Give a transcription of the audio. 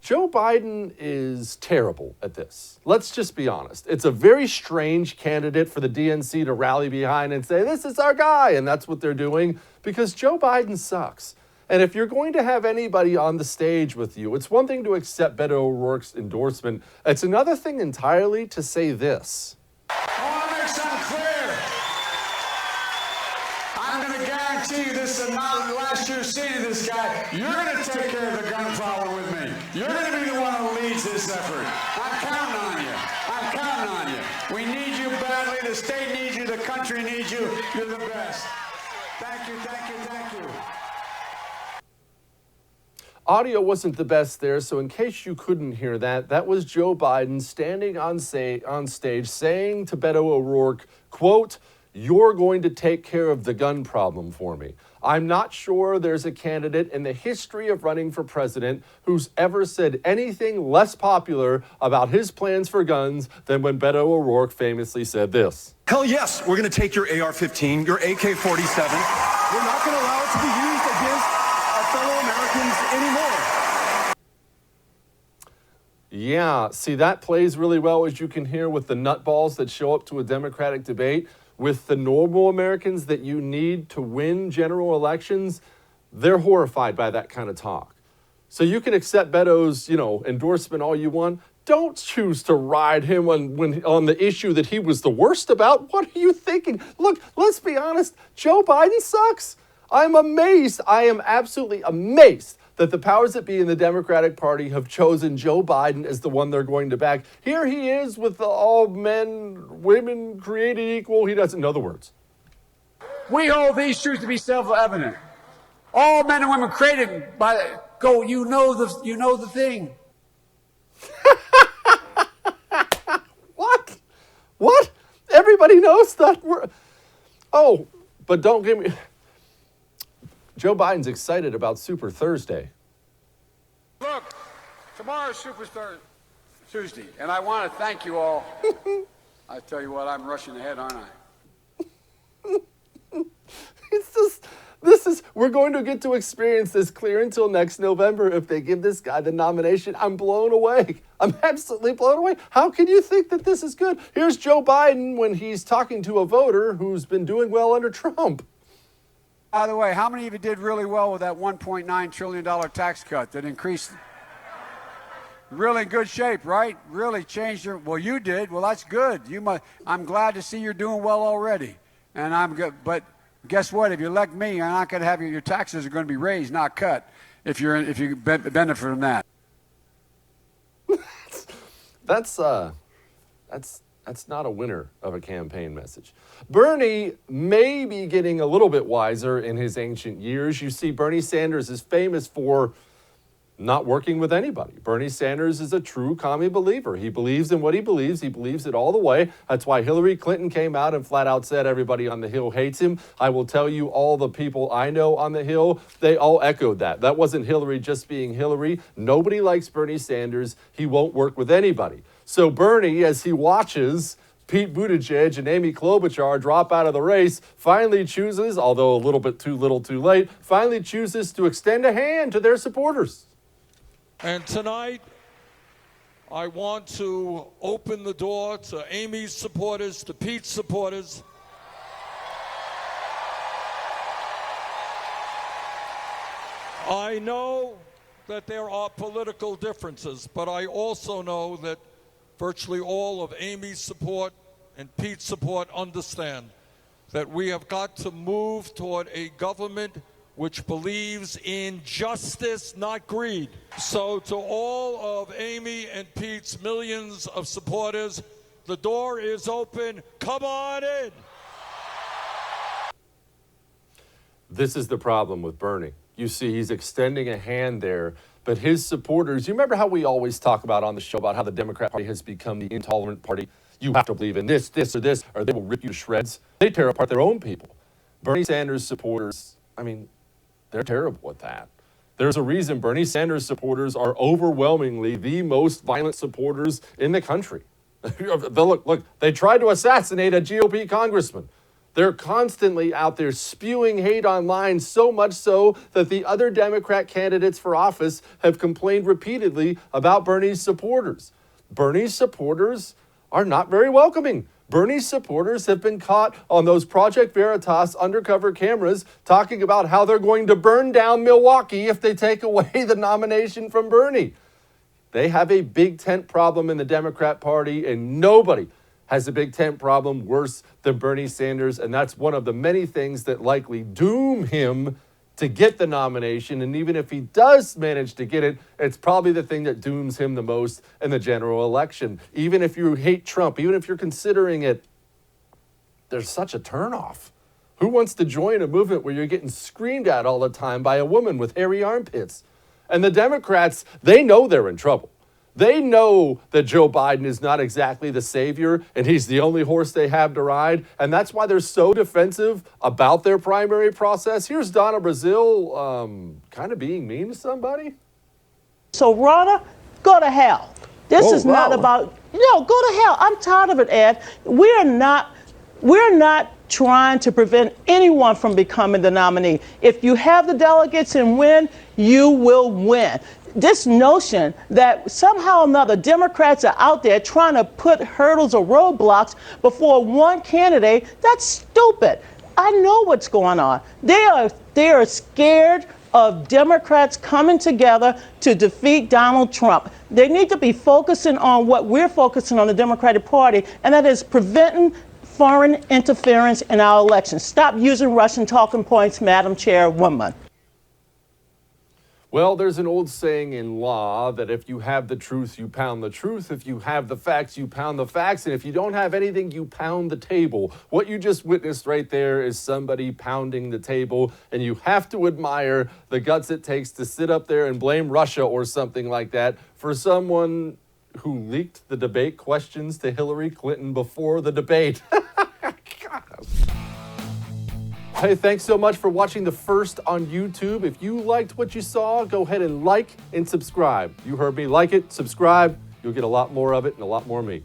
Joe Biden is terrible at this. Let's just be honest. It's a very strange candidate for the DNC to rally behind and say, this is our guy. And that's what they're doing because Joe Biden sucks. And if you're going to have anybody on the stage with you, it's one thing to accept Beto O'Rourke's endorsement. It's another thing entirely to say this. I want to make something clear. I'm going to guarantee you this is not the last you're seeing this guy. You're going to take care of the gun problem with me. You're going to be the one who leads this effort. I'm counting on you. I'm counting on you. We need you badly. The state needs you. The country needs you. You're the best. Thank you, thank you, thank you. Audio wasn't the best there, so in case you couldn't hear that, that was Joe Biden standing on stage saying to Beto O'Rourke, quote, "You're going to take care of the gun problem for me." I'm not sure there's a candidate in the history of running for president who's ever said anything less popular about his plans for guns than when Beto O'Rourke famously said this. Hell yes, we're going to take your AR-15, your AK-47. We're not going to allow it to be used against our fellow Americans anymore. Yeah, see, that plays really well, as you can hear, with the nutballs that show up to a Democratic debate. With the normal Americans that you need to win general elections, they're horrified by that kind of talk. So you can accept Beto's, endorsement all you want. Don't choose to ride him on the issue that he was the worst about. What are you thinking? Look, let's be honest. Joe Biden sucks. I'm amazed. I am absolutely amazed that the powers that be in the Democratic Party have chosen Joe Biden as the one they're going to back. Here he is with all men, women created equal. He doesn't know the words. We hold these truths to be self-evident. All men and women created by you know the thing. What? Everybody knows that. But don't give me... Joe Biden's excited about Super Thursday. Look, tomorrow's Super Tuesday, and I want to thank you all. I tell you what, I'm rushing ahead, aren't I? We're going to get to experience this clear until next November if they give this guy the nomination. I'm blown away. I'm absolutely blown away. How can you think that this is good? Here's Joe Biden when he's talking to a voter who's been doing well under Trump. By the way, how many of you did really well with that $1.9 trillion tax cut that increased? Really good shape, right? Really changed your... Well, you did. Well, that's good. I'm glad to see you're doing well already. And I'm good. But guess what? If you elect me, you're not going to have your taxes are going to be raised, not cut, if you benefit from that. That's not a winner of a campaign message. Bernie may be getting a little bit wiser in his ancient years. You see, Bernie Sanders is famous for not working with anybody. Bernie Sanders is a true commie believer. He believes in what he believes. He believes it all the way. That's why Hillary Clinton came out and flat out said everybody on the Hill hates him. I will tell you, all the people I know on the Hill, they all echoed that. That wasn't Hillary just being Hillary. Nobody likes Bernie Sanders. He won't work with anybody. So Bernie, as he watches Pete Buttigieg and Amy Klobuchar drop out of the race, finally chooses, although a little bit too little too late, finally chooses to extend a hand to their supporters. And tonight, I want to open the door to Amy's supporters, to Pete's supporters. I know that there are political differences, but I also know that virtually all of Amy's support and Pete's support understand that we have got to move toward a government which believes in justice, not greed. So to all of Amy and Pete's millions of supporters, the door is open. Come on in. This is the problem with Bernie. You see, he's extending a hand there, but his supporters, you remember how we always talk about on the show about how the Democrat Party has become the intolerant party? You have to believe in this, or they will rip you to shreds. They tear apart their own people. Bernie Sanders supporters, they're terrible at that. There's a reason Bernie Sanders supporters are overwhelmingly the most violent supporters in the country. Look, they tried to assassinate a GOP congressman. They're constantly out there spewing hate online, so much so that the other Democrat candidates for office have complained repeatedly about Bernie's supporters. Bernie's supporters are not very welcoming. Bernie's supporters have been caught on those Project Veritas undercover cameras talking about how they're going to burn down Milwaukee if they take away the nomination from Bernie. They have a big tent problem in the Democrat Party, and nobody has a big tent problem worse than Bernie Sanders, and that's one of the many things that likely doom him to get the nomination. And even if he does manage to get it, it's probably the thing that dooms him the most in the general election. Even if you hate Trump, even if you're considering it, there's such a turnoff. Who wants to join a movement where you're getting screamed at all the time by a woman with hairy armpits? And the Democrats, they know they're in trouble. They know that Joe Biden is not exactly the savior and he's the only horse they have to ride. And that's why they're so defensive about their primary process. Here's Donna Brazile kind of being mean to somebody. So, Ronna, go to hell. This is not about, go to hell. I'm tired of it, Ed. We're not trying to prevent anyone from becoming the nominee. If you have the delegates and win, you will win. This notion that somehow or another Democrats are out there trying to put hurdles or roadblocks before one candidate, that's stupid. I know what's going on. They are scared of Democrats coming together to defeat Donald Trump. They need to be focusing on what we're focusing on the Democratic Party, and that is preventing foreign interference in our elections. Stop using Russian talking points, Madam Chairwoman. Well, there's an old saying in law that if you have the truth, you pound the truth. If you have the facts, you pound the facts. And if you don't have anything, you pound the table. What you just witnessed right there is somebody pounding the table. And you have to admire the guts it takes to sit up there and blame Russia or something like that for someone who leaked the debate questions to Hillary Clinton before the debate. Hey, thanks so much for watching The First on YouTube. If you liked what you saw, go ahead and like and subscribe. You heard me. Like it, subscribe. You'll get a lot more of it and a lot more of me.